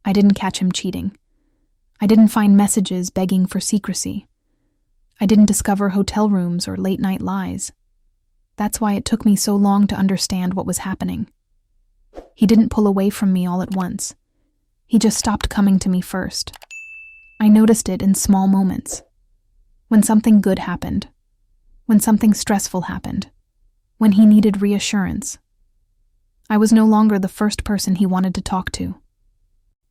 I didn't catch him cheating. I didn't find messages begging for secrecy. I didn't discover hotel rooms or late-night lies. That's why it took me so long to understand what was happening. He didn't pull away from me all at once. He just stopped coming to me first. I noticed it in small moments. When something good happened. When something stressful happened. When he needed reassurance. I was no longer the first person he wanted to talk to.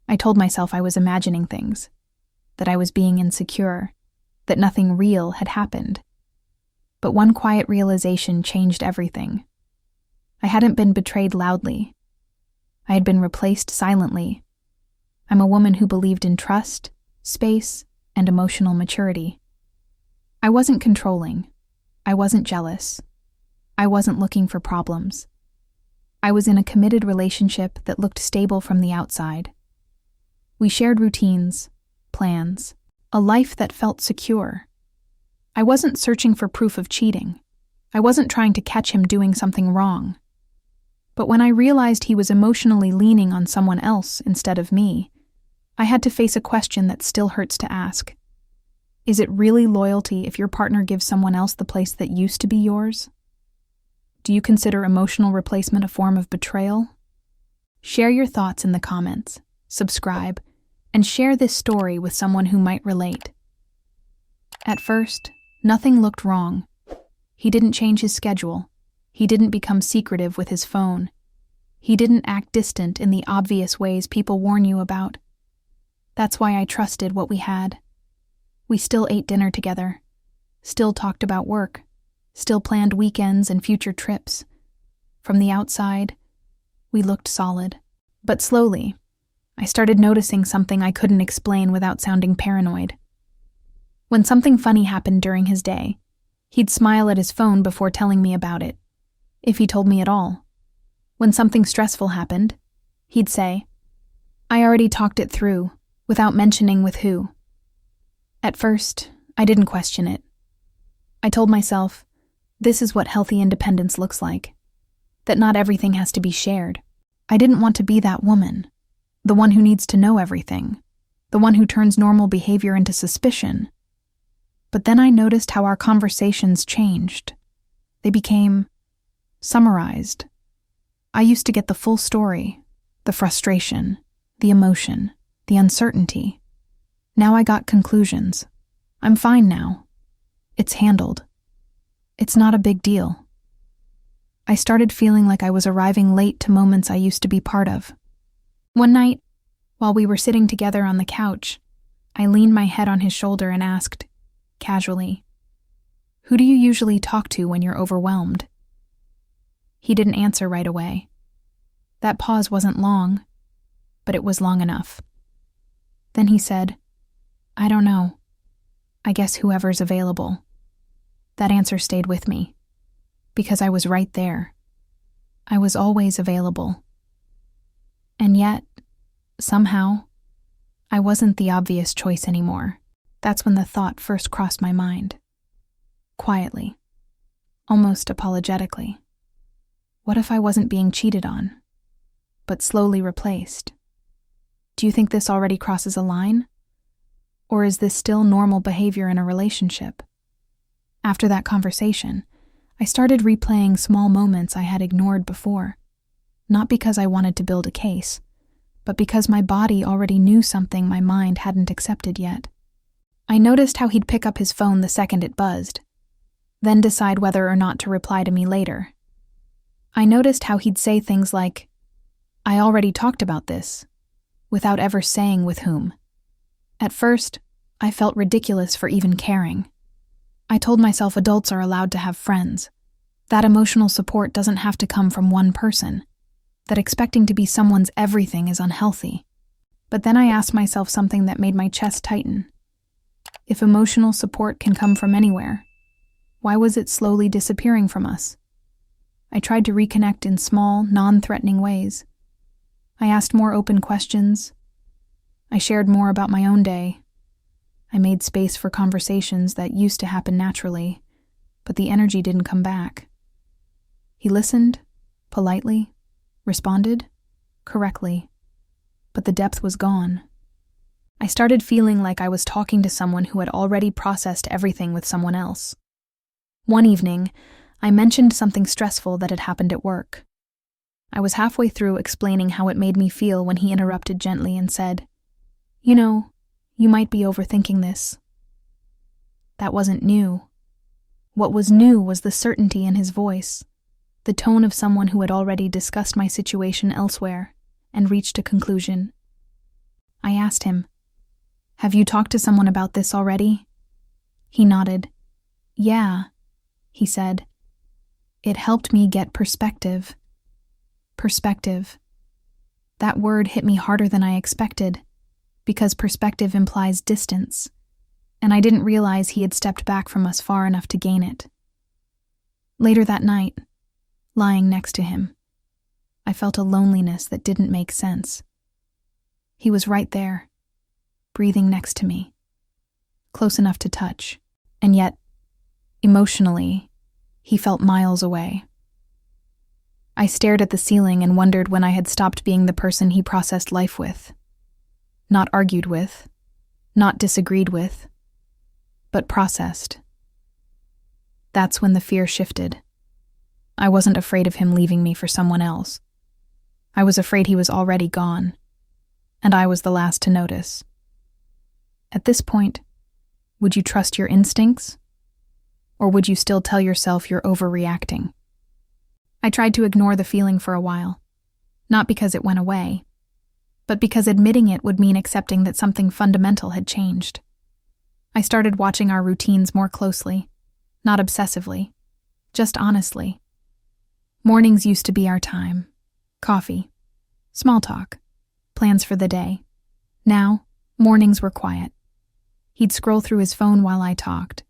I told myself I was imagining things, that I was being insecure, that nothing real had happened. But one quiet realization changed everything. I hadn't been betrayed loudly. I had been replaced silently. I'm a woman who believed in trust, space, and emotional maturity. I wasn't controlling. I wasn't jealous. I wasn't looking for problems. I was in a committed relationship that looked stable from the outside. We shared routines, plans, a life that felt secure. I wasn't searching for proof of cheating. I wasn't trying to catch him doing something wrong. But when I realized he was emotionally leaning on someone else instead of me, I had to face a question that still hurts to ask. Is it really loyalty if your partner gives someone else the place that used to be yours? Do you consider emotional replacement a form of betrayal? Share your thoughts in the comments, subscribe, and share this story with someone who might relate. At first, nothing looked wrong. He didn't change his schedule. He didn't become secretive with his phone. He didn't act distant in the obvious ways people warn you about. That's why I trusted what we had. We still ate dinner together, still talked about work, still planned weekends and future trips. From the outside, we looked solid. But slowly, I started noticing something I couldn't explain without sounding paranoid. When something funny happened during his day, he'd smile at his phone before telling me about it, if he told me at all. When something stressful happened, he'd say, "I already talked it through," without mentioning with who. At first, I didn't question it. I told myself, this is what healthy independence looks like, that not everything has to be shared. I didn't want to be that woman, the one who needs to know everything, the one who turns normal behavior into suspicion. But then I noticed how our conversations changed. They became summarized. I used to get the full story, the frustration, the emotion, the uncertainty. Now I got conclusions. I'm fine now. It's handled. It's not a big deal. I started feeling like I was arriving late to moments I used to be part of. One night, while we were sitting together on the couch, I leaned my head on his shoulder and asked, casually, "Who do you usually talk to when you're overwhelmed?" He didn't answer right away. That pause wasn't long, but it was long enough. Then he said, "I don't know. I guess whoever's available." That answer stayed with me, because I was right there. I was always available. And yet, somehow, I wasn't the obvious choice anymore. That's when the thought first crossed my mind. Quietly, almost apologetically. What if I wasn't being cheated on, but slowly replaced? Do you think this already crosses a line? Or is this still normal behavior in a relationship? After that conversation, I started replaying small moments I had ignored before, not because I wanted to build a case, but because my body already knew something my mind hadn't accepted yet. I noticed how he'd pick up his phone the second it buzzed, then decide whether or not to reply to me later. I noticed how he'd say things like, "I already talked about this," without ever saying with whom. At first, I felt ridiculous for even caring. I told myself adults are allowed to have friends, that emotional support doesn't have to come from one person, that expecting to be someone's everything is unhealthy. But then I asked myself something that made my chest tighten. If emotional support can come from anywhere, why was it slowly disappearing from us? I tried to reconnect in small, non-threatening ways. I asked more open questions. I shared more about my own day. I made space for conversations that used to happen naturally, but the energy didn't come back. He listened, politely, responded, correctly, but the depth was gone. I started feeling like I was talking to someone who had already processed everything with someone else. One evening, I mentioned something stressful that had happened at work. I was halfway through explaining how it made me feel when he interrupted gently and said, "You know, you might be overthinking this." That wasn't new. What was new was the certainty in his voice, the tone of someone who had already discussed my situation elsewhere and reached a conclusion. I asked him, "Have you talked to someone about this already?" He nodded. "Yeah," he said. It helped me get perspective. Perspective. That word hit me harder than I expected, because perspective implies distance, and I didn't realize he had stepped back from us far enough to gain it. Later that night, lying next to him, I felt a loneliness that didn't make sense. He was right there, breathing next to me, close enough to touch, and yet, emotionally, he felt miles away. I stared at the ceiling and wondered when I had stopped being the person he processed life with. Not argued with, not disagreed with, but processed. That's when the fear shifted. I wasn't afraid of him leaving me for someone else. I was afraid he was already gone, and I was the last to notice. At this point, would you trust your instincts? Or would you still tell yourself you're overreacting? I tried to ignore the feeling for a while, not because it went away, but because admitting it would mean accepting that something fundamental had changed. I started watching our routines more closely, not obsessively, just honestly. Mornings used to be our time. Coffee, small talk, plans for the day. Now, mornings were quiet. He'd scroll through his phone while I talked.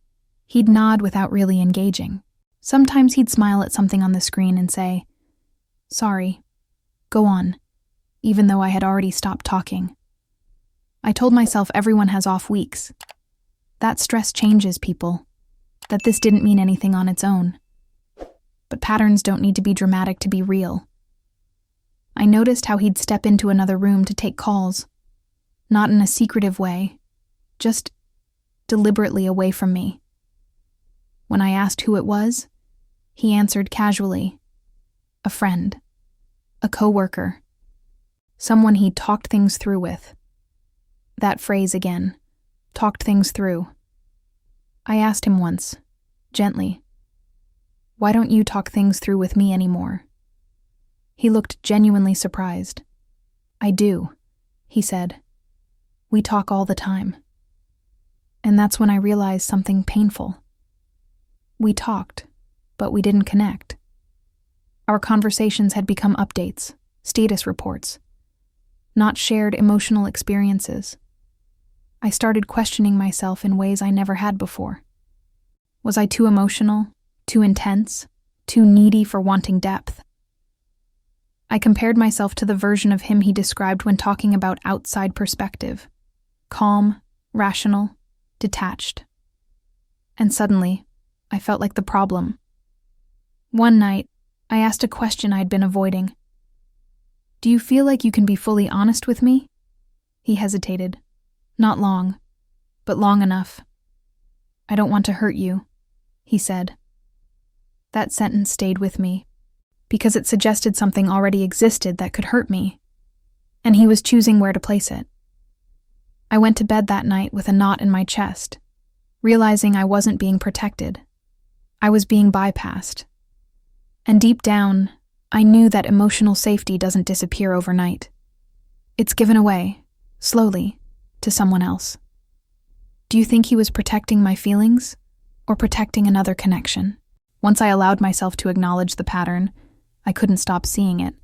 He'd nod without really engaging. Sometimes he'd smile at something on the screen and say, "Sorry, go on," even though I had already stopped talking. I told myself everyone has off weeks. That stress changes people, that this didn't mean anything on its own. But patterns don't need to be dramatic to be real. I noticed how he'd step into another room to take calls, not in a secretive way, just deliberately away from me. When I asked who it was, he answered casually, "A friend, a coworker, someone he'd talked things through with." That phrase again, talked things through. I asked him once, gently, "Why don't you talk things through with me anymore?" He looked genuinely surprised. "I do," he said. "We talk all the time." And that's when I realized something painful. We talked, but we didn't connect. Our conversations had become updates, status reports, not shared emotional experiences. I started questioning myself in ways I never had before. Was I too emotional, too intense, too needy for wanting depth? I compared myself to the version of him he described when talking about outside perspective, calm, rational, detached. And suddenly, I felt like the problem. One night, I asked a question I'd been avoiding. "Do you feel like you can be fully honest with me?" He hesitated. "Not long, but long enough." "I don't want to hurt you," he said. That sentence stayed with me, because it suggested something already existed that could hurt me, and he was choosing where to place it. I went to bed that night with a knot in my chest, realizing I wasn't being protected. I was being bypassed. And deep down, I knew that emotional safety doesn't disappear overnight. It's given away, slowly, to someone else. Do you think he was protecting my feelings, or protecting another connection? Once I allowed myself to acknowledge the pattern, I couldn't stop seeing it.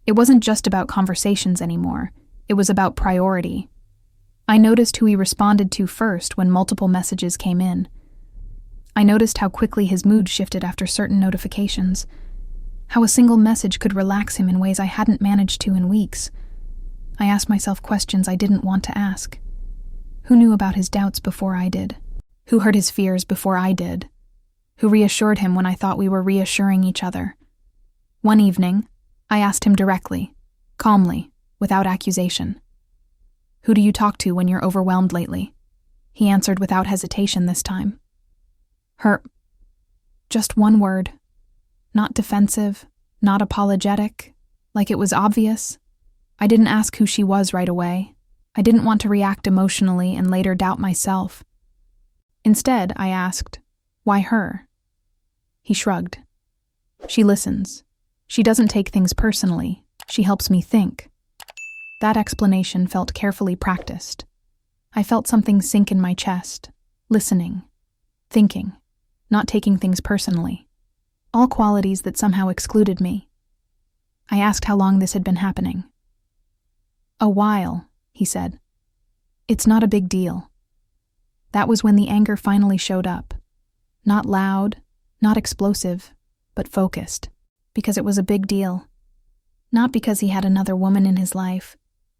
It wasn't just about conversations anymore. It was about priority. I noticed who he responded to first when multiple messages came in. I noticed how quickly his mood shifted after certain notifications, how a single message could relax him in ways I hadn't managed to in weeks. I asked myself questions I didn't want to ask. Who knew about his doubts before I did? Who heard his fears before I did? Who reassured him when I thought we were reassuring each other? One evening, I asked him directly, calmly, without accusation. "Who do you talk to when you're overwhelmed lately?" He answered without hesitation this time. "Her." Just one word. Not defensive, not apologetic, like it was obvious. I didn't ask who she was right away. I didn't want to react emotionally and later doubt myself. Instead, I asked, "Why her?" He shrugged. "She listens. She doesn't take things personally. She helps me think." That explanation felt carefully practiced. I felt something sink in my chest. Listening. Thinking. Not taking things personally. All qualities that somehow excluded me. I asked how long this had been happening. "A while," he said. "It's not a big deal." That was when the anger finally showed up. Not loud, not explosive, but focused. Because it was a big deal. Not because he had another woman in his life,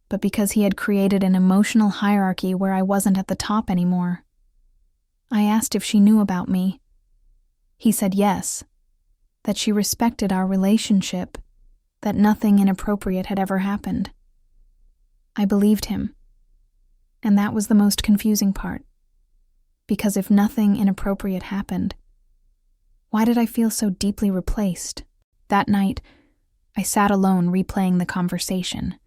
but because he had created an emotional hierarchy where I wasn't at the top anymore. I asked if she knew about me. He said yes, that she respected our relationship, that nothing inappropriate had ever happened. I believed him. And that was the most confusing part. Because if nothing inappropriate happened, why did I feel so deeply replaced? That night, I sat alone replaying the conversation,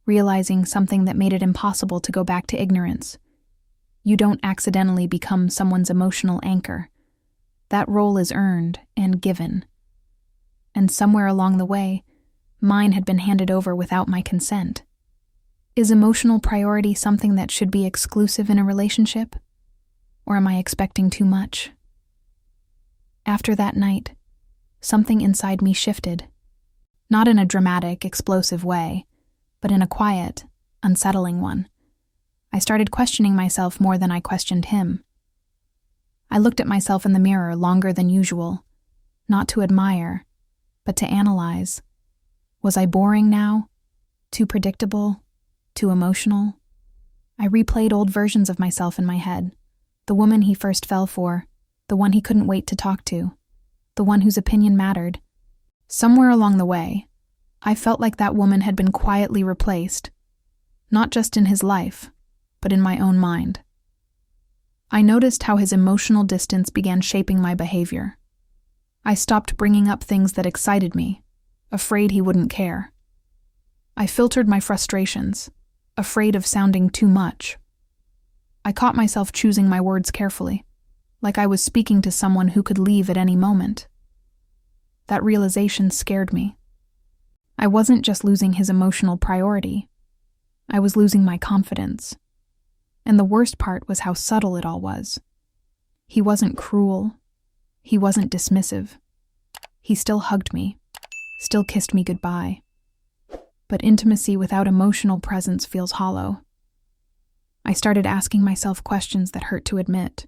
realizing something that made it impossible to go back to ignorance. You don't accidentally become someone's emotional anchor. That role is earned and given. And somewhere along the way, mine had been handed over without my consent. Is emotional priority something that should be exclusive in a relationship? Or am I expecting too much? After that night, something inside me shifted. Not in a dramatic, explosive way, but in a quiet, unsettling one. I started questioning myself more than I questioned him. I looked at myself in the mirror longer than usual, not to admire, but to analyze. Was I boring now? Too predictable? Too emotional? I replayed old versions of myself in my head. The woman he first fell for, the one he couldn't wait to talk to, the one whose opinion mattered. Somewhere along the way, I felt like that woman had been quietly replaced, not just in his life, but in my own mind. I noticed how his emotional distance began shaping my behavior. I stopped bringing up things that excited me, afraid he wouldn't care. I filtered my frustrations, afraid of sounding too much. I caught myself choosing my words carefully, like I was speaking to someone who could leave at any moment. That realization scared me. I wasn't just losing his emotional priority. I was losing my confidence. And the worst part was how subtle it all was. He wasn't cruel. He wasn't dismissive. He still hugged me, still kissed me goodbye. But intimacy without emotional presence feels hollow. I started asking myself questions that hurt to admit.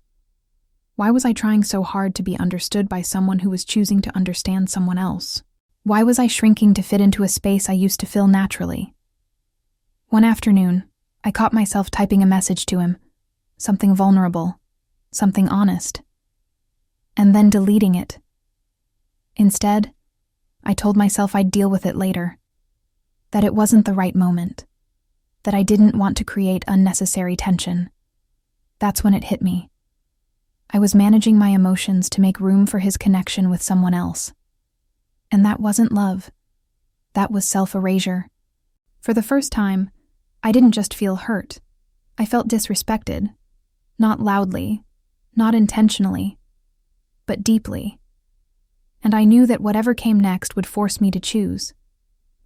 Why was I trying so hard to be understood by someone who was choosing to understand someone else? Why was I shrinking to fit into a space I used to fill naturally? One afternoon, I caught myself typing a message to him, something vulnerable, something honest, and then deleting it. Instead, I told myself I'd deal with it later, that it wasn't the right moment, that I didn't want to create unnecessary tension. That's when it hit me. I was managing my emotions to make room for his connection with someone else. And that wasn't love. That was self-erasure. For the first time, I didn't just feel hurt. I felt disrespected. Not loudly, not intentionally, but deeply. And I knew that whatever came next would force me to choose,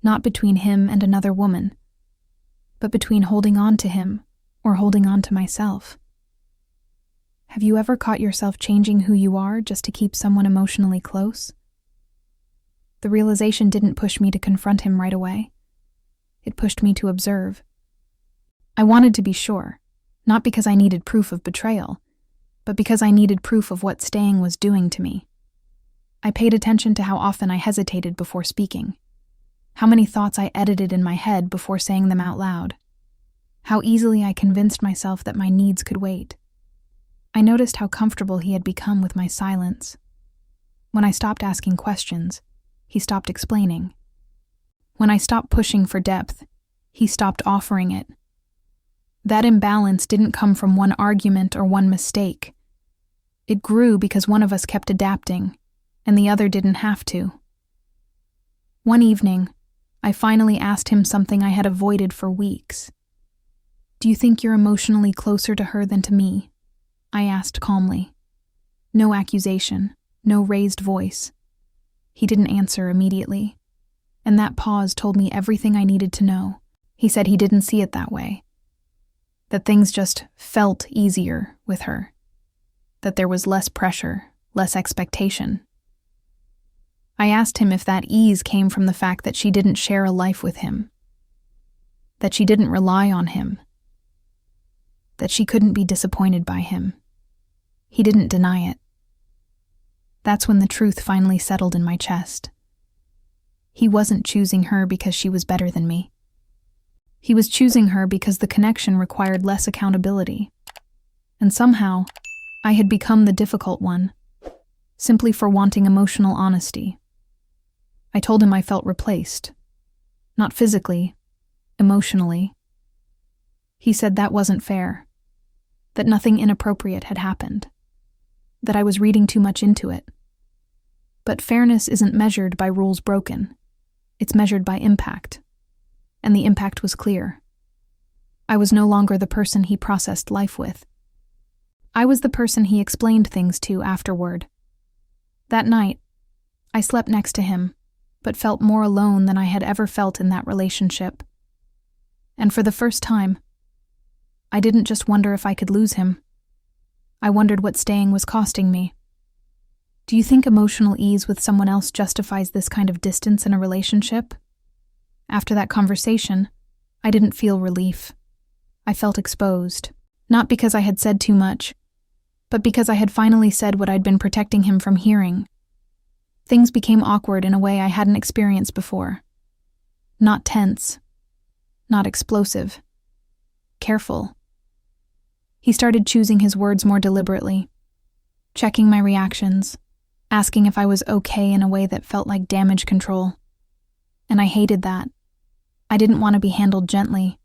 not between him and another woman, but between holding on to him or holding on to myself. Have you ever caught yourself changing who you are just to keep someone emotionally close? The realization didn't push me to confront him right away. It pushed me to observe. I wanted to be sure, not because I needed proof of betrayal, but because I needed proof of what staying was doing to me. I paid attention to how often I hesitated before speaking, how many thoughts I edited in my head before saying them out loud, how easily I convinced myself that my needs could wait. I noticed how comfortable he had become with my silence. When I stopped asking questions, he stopped explaining. When I stopped pushing for depth, he stopped offering it. That imbalance didn't come from one argument or one mistake. It grew because one of us kept adapting, and the other didn't have to. One evening, I finally asked him something I had avoided for weeks. "Do you think you're emotionally closer to her than to me?" I asked calmly. No accusation, no raised voice. He didn't answer immediately, and that pause told me everything I needed to know. He said he didn't see it that way, that things just felt easier with her, that there was less pressure, less expectation. I asked him if that ease came from the fact that she didn't share a life with him, that she didn't rely on him, that she couldn't be disappointed by him. He didn't deny it. That's when the truth finally settled in my chest. He wasn't choosing her because she was better than me. He was choosing her because the connection required less accountability. And somehow, I had become the difficult one, simply for wanting emotional honesty. I told him I felt replaced. Not physically, emotionally. He said that wasn't fair, that nothing inappropriate had happened, that I was reading too much into it. But fairness isn't measured by rules broken. It's measured by impact. And the impact was clear. I was no longer the person he processed life with. I was the person he explained things to afterward. That night, I slept next to him, but felt more alone than I had ever felt in that relationship. And for the first time, I didn't just wonder if I could lose him. I wondered what staying was costing me. Do you think emotional ease with someone else justifies this kind of distance in a relationship? After that conversation, I didn't feel relief. I felt exposed, not because I had said too much, but because I had finally said what I'd been protecting him from hearing. Things became awkward in a way I hadn't experienced before. Not tense, not explosive, careful. He started choosing his words more deliberately, checking my reactions, asking if I was okay in a way that felt like damage control. And I hated that. I didn't want to be handled gently.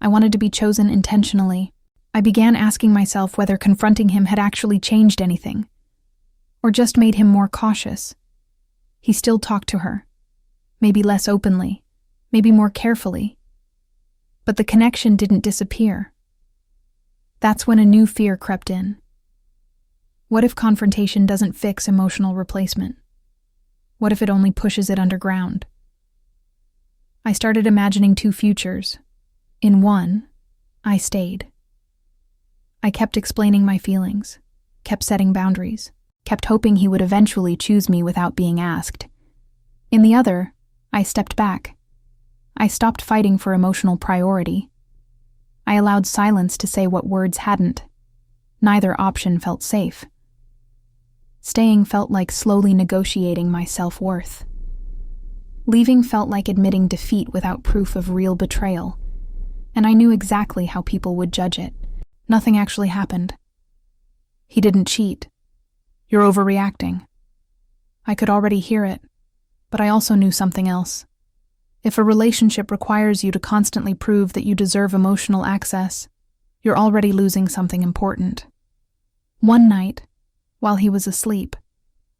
I wanted to be chosen intentionally. I began asking myself whether confronting him had actually changed anything, or just made him more cautious. He still talked to her, maybe less openly, maybe more carefully. But the connection didn't disappear. That's when a new fear crept in. What if confrontation doesn't fix emotional replacement? What if it only pushes it underground? I started imagining two futures. In one, I stayed. I kept explaining my feelings, kept setting boundaries, kept hoping he would eventually choose me without being asked. In the other, I stepped back. I stopped fighting for emotional priority. I allowed silence to say what words hadn't. Neither option felt safe. Staying felt like slowly negotiating my self-worth. Leaving felt like admitting defeat without proof of real betrayal. And I knew exactly how people would judge it. Nothing actually happened. He didn't cheat. You're overreacting. I could already hear it, but I also knew something else. If a relationship requires you to constantly prove that you deserve emotional access, you're already losing something important. One night, while he was asleep,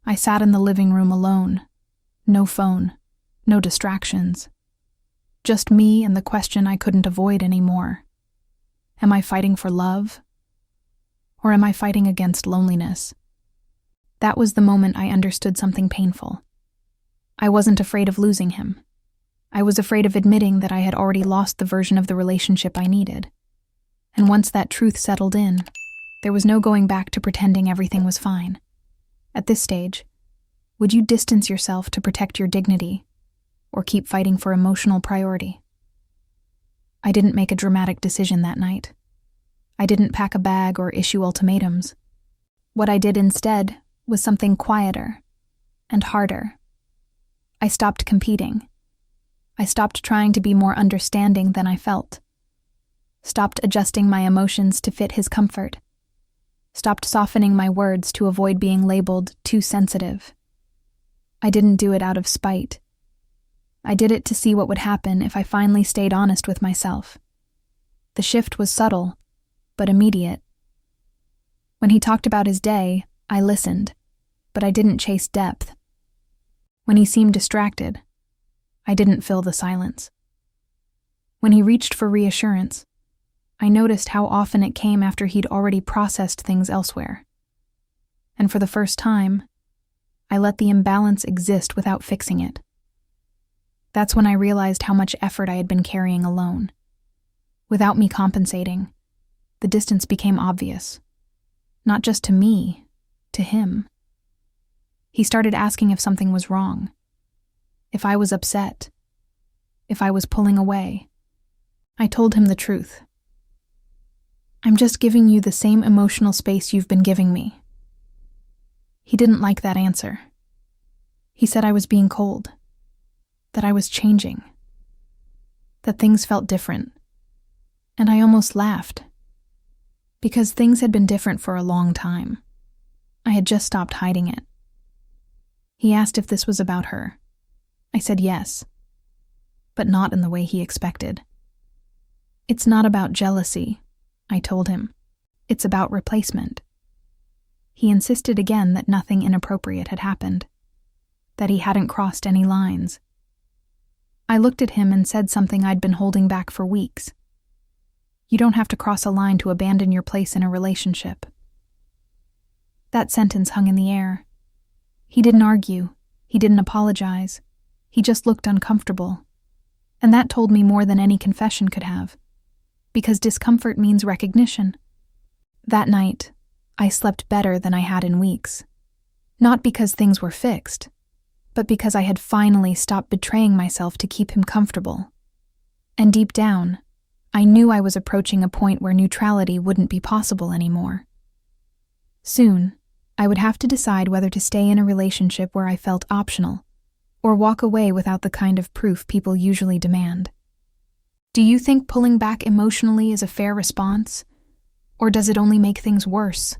I sat in the living room alone. No phone, no distractions. Just me and the question I couldn't avoid anymore. Am I fighting for love? Or am I fighting against loneliness? That was the moment I understood something painful. I wasn't afraid of losing him. I was afraid of admitting that I had already lost the version of the relationship I needed. And once that truth settled in, there was no going back to pretending everything was fine. At this stage, would you distance yourself to protect your dignity, or keep fighting for emotional priority? I didn't make a dramatic decision that night. I didn't pack a bag or issue ultimatums. What I did instead was something quieter and harder. I stopped competing. I stopped trying to be more understanding than I felt. Stopped adjusting my emotions to fit his comfort. Stopped softening my words to avoid being labeled too sensitive. I didn't do it out of spite. I did it to see what would happen if I finally stayed honest with myself. The shift was subtle, but immediate. When he talked about his day, I listened, but I didn't chase depth. When he seemed distracted, I didn't fill the silence. When he reached for reassurance, I noticed how often it came after he'd already processed things elsewhere. And for the first time, I let the imbalance exist without fixing it. That's when I realized how much effort I had been carrying alone. Without me compensating, the distance became obvious. Not just to me, to him. He started asking if something was wrong, if I was upset, if I was pulling away. I told him the truth. I'm just giving you the same emotional space you've been giving me. He didn't like that answer. He said I was being cold, that I was changing, that things felt different. And I almost laughed, because things had been different for a long time. I had just stopped hiding it. He asked if this was about her. I said yes, but not in the way he expected. It's not about jealousy, I told him. It's about replacement. He insisted again that nothing inappropriate had happened, that he hadn't crossed any lines. I looked at him and said something I'd been holding back for weeks. You don't have to cross a line to abandon your place in a relationship. That sentence hung in the air. He didn't argue. He didn't apologize. He just looked uncomfortable. And that told me more than any confession could have, because discomfort means recognition. That night, I slept better than I had in weeks. Not because things were fixed, but because I had finally stopped betraying myself to keep him comfortable. And deep down, I knew I was approaching a point where neutrality wouldn't be possible anymore. Soon, I would have to decide whether to stay in a relationship where I felt optional, or walk away without the kind of proof people usually demand. Do you think pulling back emotionally is a fair response? Or does it only make things worse?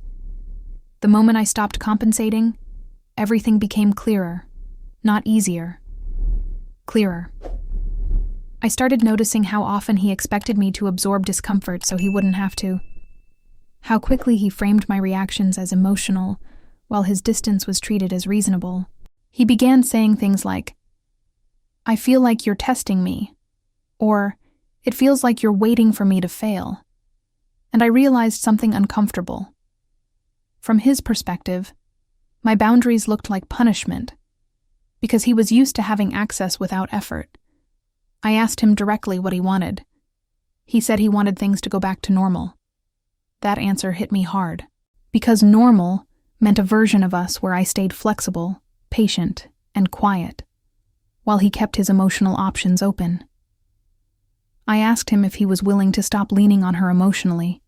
The moment I stopped compensating, everything became clearer, not easier. Clearer. I started noticing how often he expected me to absorb discomfort so he wouldn't have to. How quickly he framed my reactions as emotional, while his distance was treated as reasonable. He began saying things like, I feel like you're testing me, or it feels like you're waiting for me to fail. And I realized something uncomfortable. From his perspective, my boundaries looked like punishment, because he was used to having access without effort. I asked him directly what he wanted. He said he wanted things to go back to normal. That answer hit me hard, because normal meant a version of us where I stayed flexible, patient, and quiet, while he kept his emotional options open. I asked him if he was willing to stop leaning on her emotionally.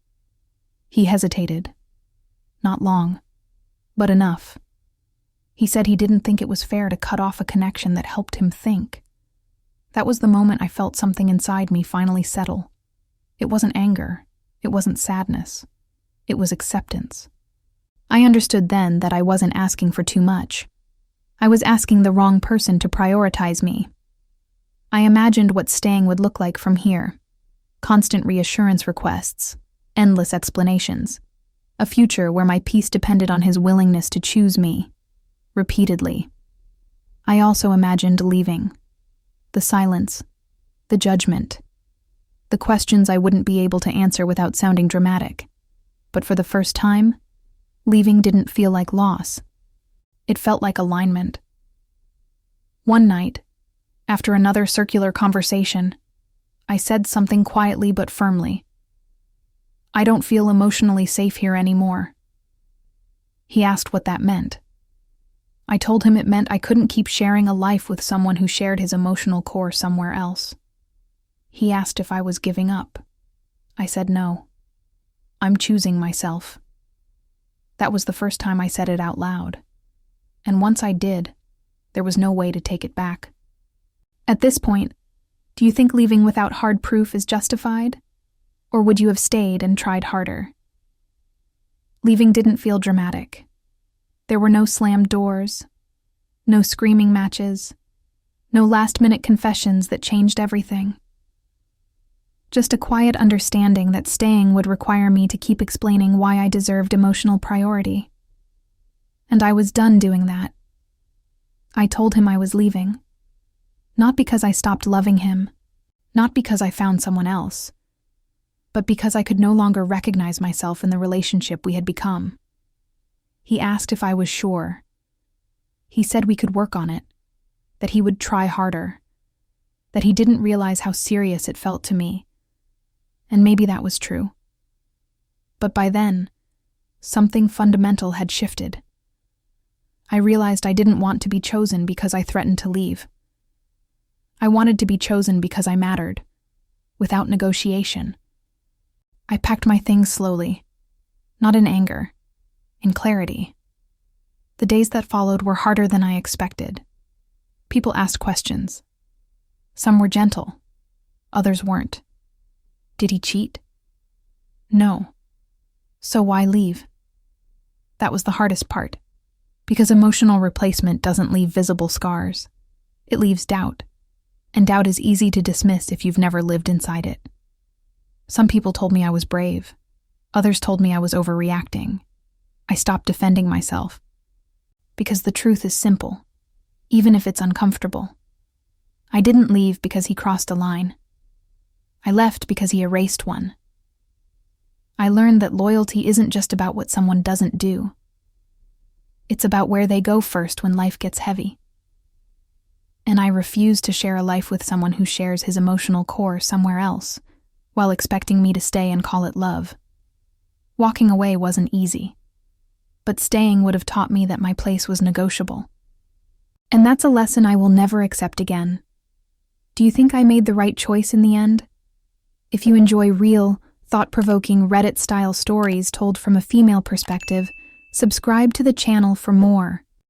He hesitated. Not long, but enough. He said he didn't think it was fair to cut off a connection that helped him think. That was the moment I felt something inside me finally settle. It wasn't anger. It wasn't sadness. It was acceptance. I understood then that I wasn't asking for too much. I was asking the wrong person to prioritize me. I imagined what staying would look like from here. Constant reassurance requests, endless explanations. A future where my peace depended on his willingness to choose me, repeatedly. I also imagined leaving. The silence, the judgment, the questions I wouldn't be able to answer without sounding dramatic. But for the first time, leaving didn't feel like loss. It felt like alignment. One night, after another circular conversation, I said something quietly but firmly. I don't feel emotionally safe here anymore. He asked what that meant. I told him it meant I couldn't keep sharing a life with someone who shared his emotional core somewhere else. He asked if I was giving up. I said no. I'm choosing myself. That was the first time I said it out loud. And once I did, there was no way to take it back. At this point, do you think leaving without hard proof is justified? Or would you have stayed and tried harder? Leaving didn't feel dramatic. There were no slammed doors, no screaming matches, No last-minute confessions that changed everything. Just a quiet understanding that staying would require me to keep explaining why I deserved emotional priority. And I was done doing that. I told him I was leaving. Not because I stopped loving him, not because I found someone else, but because I could no longer recognize myself in the relationship we had become. He asked if I was sure. He said we could work on it, that he would try harder, that he didn't realize how serious it felt to me. And maybe that was true. But by then, something fundamental had shifted. I realized I didn't want to be chosen because I threatened to leave. I wanted to be chosen because I mattered, without negotiation. I packed my things slowly, not in anger, in clarity. The days that followed were harder than I expected. People asked questions. Some were gentle, others weren't. Did he cheat? No. So why leave? That was the hardest part, because emotional replacement doesn't leave visible scars. It leaves doubt, and doubt is easy to dismiss if you've never lived inside it. Some people told me I was brave. Others told me I was overreacting. I stopped defending myself. Because the truth is simple, even if it's uncomfortable. I didn't leave because he crossed a line. I left because he erased one. I learned that loyalty isn't just about what someone doesn't do. It's about where they go first when life gets heavy. And I refuse to share a life with someone who shares his emotional core somewhere else, while expecting me to stay and call it love. Walking away wasn't easy, but staying would have taught me that my place was negotiable. And that's a lesson I will never accept again. Do you think I made the right choice in the end? If you enjoy real, thought-provoking Reddit-style stories told from a female perspective, subscribe to the channel for more.